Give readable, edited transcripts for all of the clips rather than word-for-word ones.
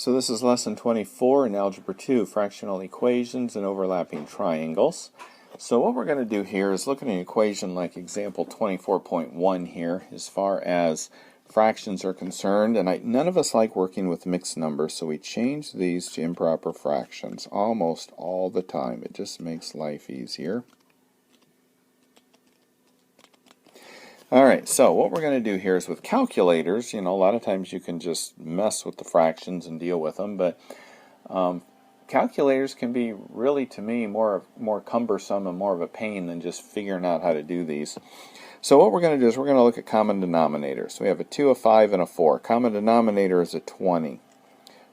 So this is lesson 24 in Algebra 2, fractional equations and overlapping triangles. So what we're going to do here is look at an equation like example 24.1 here as far as fractions are concerned. And none of us like working with mixed numbers, so we change these to improper fractions almost all the time. It just makes life easier. Alright, so what we're going to do here is with calculators, a lot of times you can just mess with the fractions and deal with them, but calculators can be really, to me, more cumbersome and more of a pain than just figuring out how to do these. So what we're going to do is we're going to look at common denominators. We have a 2, a 5, and a 4. Common denominator is a 20.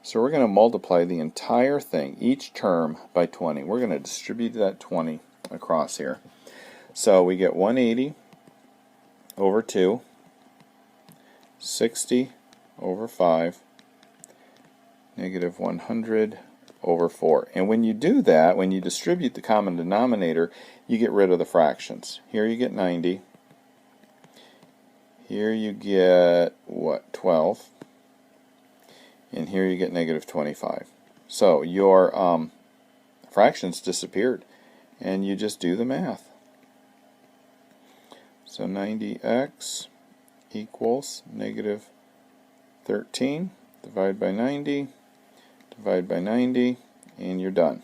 So we're going to multiply the entire thing, each term, by 20. We're going to distribute that 20 across here. So we get 180 over 2, 60 over 5, negative 100 over 4. And when you do that, when you distribute the common denominator, you get rid of the fractions. Here you get 90. Here you get, 12. And here you get negative 25. So your fractions disappeared. And you just do the math. So 90x equals negative 13. Divide by 90, divide by 90, and you're done.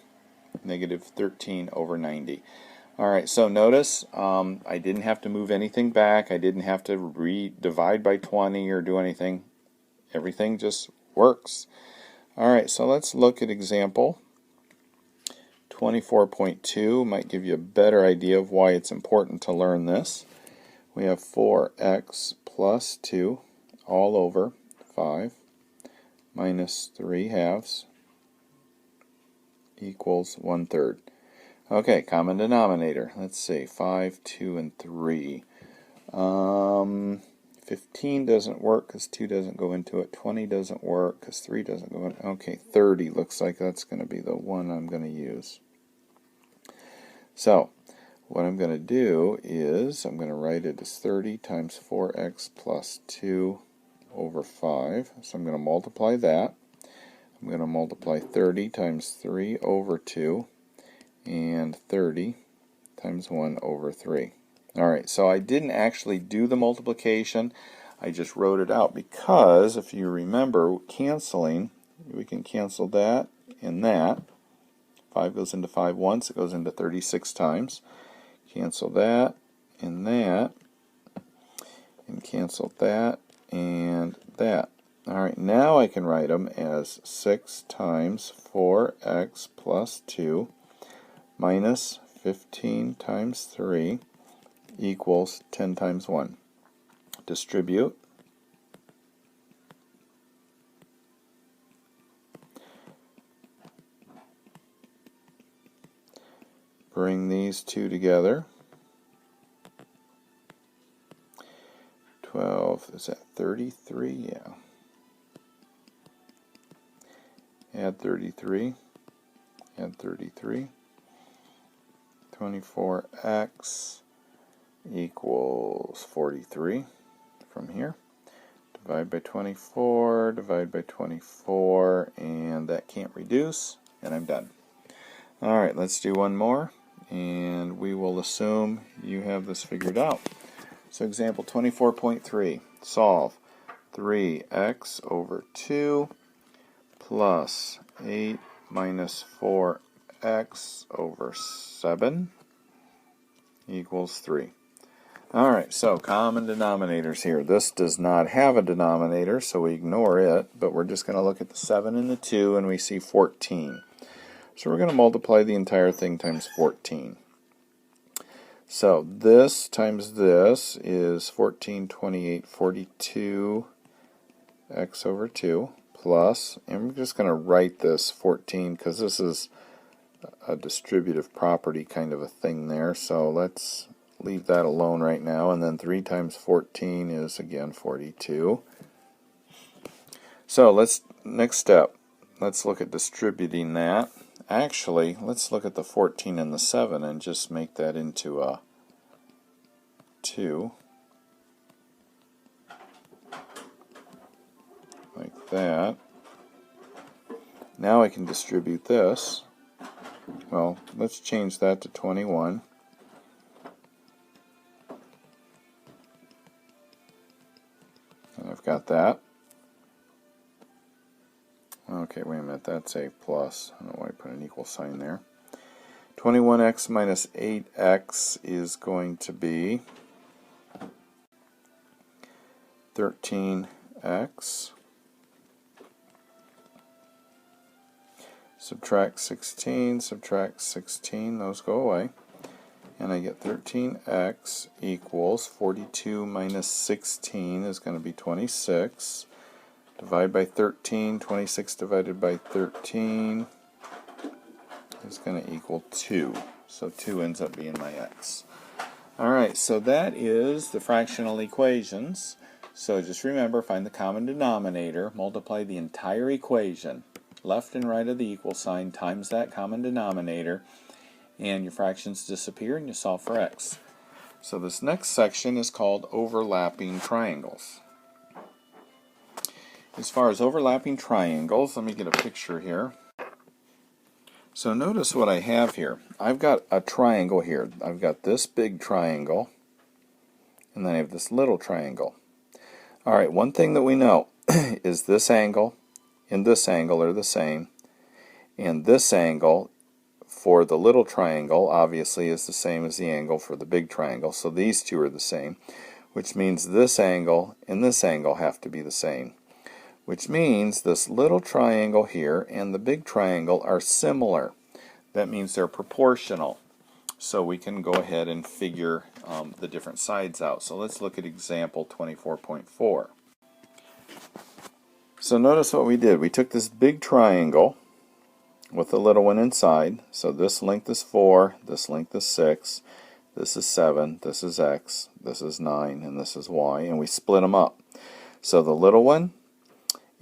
Negative 13 over 90. Alright, so notice I didn't have to move anything back. I didn't have to divide by 20 or do anything. Everything just works. Alright, so let's look at example 24.2. Might give you a better idea of why it's important to learn this. We have 4x plus 2 all over 5 minus 3 halves equals 1/3. Okay, common denominator. Let's see, 5, 2, and 3. 15 doesn't work because 2 doesn't go into it. 20 doesn't work because 3 doesn't go in. Okay, 30 looks like that's going to be the one I'm going to use. So, what I'm going to do is I'm going to write it as 30 times 4x plus 2 over 5. So I'm going to multiply that. I'm going to multiply 30 times 3 over 2 and 30 times 1 over 3. Alright, so I didn't actually do the multiplication. I just wrote it out because if you remember canceling, we can cancel that and that. 5 goes into 5 once, it goes into 36 times. Cancel that, and cancel that, and that. Alright, now I can write them as 6 times 4x plus 2 minus 15 times 3 equals 10 times 1. Distribute. Bring these two together. 12, is that 33? Yeah. Add 33. Add 33. 24x equals 43 from here. Divide by 24, divide by 24, and that can't reduce, and I'm done. Alright, let's do one more, and we will assume you have this figured out. So example 24.3, solve 3x over 2 plus 8 minus 4x over 7 equals 3. Alright, so common denominators here. This does not have a denominator, so we ignore it, but we're just going to look at the 7 and the 2, and we see 14. So we're going to multiply the entire thing times 14. So this times this is 14, 28, 42 x over 2 plus, and we're just going to write this 14 because this is a distributive property kind of a thing there. So let's leave that alone right now. And then 3 times 14 is again 42. So next step, let's look at distributing that. Actually, let's look at the 14 and the 7 and just make that into a 2. Like that. Now I can distribute this. Well, let's change that to 21. And I've got that. Okay, wait a minute, that's a plus. I don't know why I put an equal sign there. 21x minus 8x is going to be 13x. Subtract 16, those go away. And I get 13x equals 42 minus 16 is going to be 26. Divide by 13, 26 divided by 13 is going to equal 2. So 2 ends up being my x. Alright, so that is the fractional equations. So just remember, find the common denominator, multiply the entire equation, left and right of the equal sign, times that common denominator, and your fractions disappear and you solve for x. So this next section is called overlapping triangles. As far as overlapping triangles, let me get a picture here. So notice what I have here. I've got a triangle here. I've got this big triangle, and then I have this little triangle. Alright, one thing that we know is this angle and this angle are the same, and this angle for the little triangle obviously is the same as the angle for the big triangle, so these two are the same, which means this angle and this angle have to be the same. Which means this little triangle here and the big triangle are similar. That means they're proportional. So we can go ahead and figure the different sides out. So let's look at example 24.4. So notice what we did. We took this big triangle with the little one inside. So this length is 4, this length is 6, this is 7, this is x, this is 9, and this is y. And we split them up. So the little one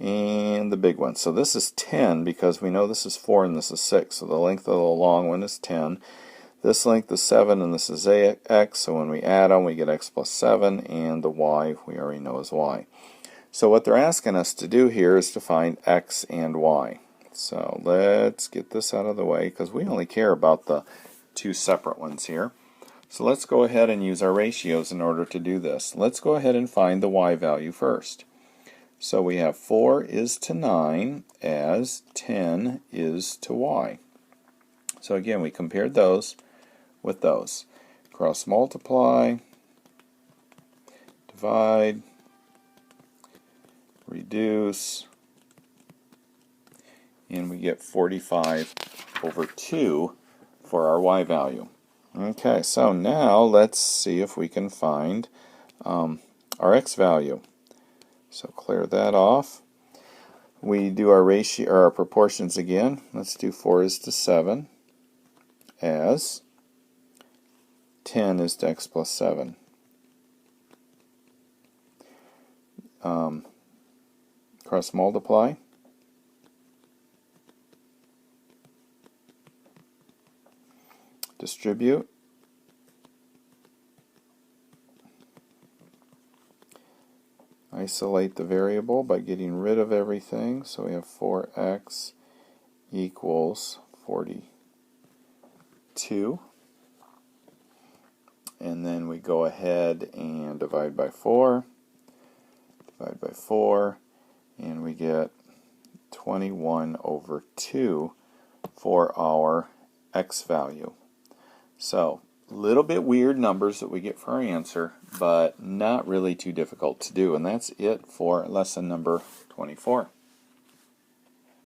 and the big one. So this is 10 because we know this is 4 and this is 6. So the length of the long one is 10. This length is 7 and this is x. So when we add them we get x plus 7, and the y we already know is y. So what they're asking us to do here is to find x and y. So let's get this out of the way because we only care about the two separate ones here. So let's go ahead and use our ratios in order to do this. Let's go ahead and find the y value first. So we have 4 is to 9 as 10 is to y. So again, we compared those with those. Cross multiply, divide, reduce, and we get 45 over 2 for our y value. Okay, so now let's see if we can find our x value. So clear that off. We do our ratio or our proportions again. Let's do 4 is to 7 as 10 is to x plus 7. Cross multiply. Distribute. Isolate the variable by getting rid of everything. So we have 4x equals 42. And then we go ahead and divide by 4. Divide by 4. And we get 21 over 2 for our x value. So a little bit weird numbers that we get for our answer, but not really too difficult to do. And that's it for lesson number 24.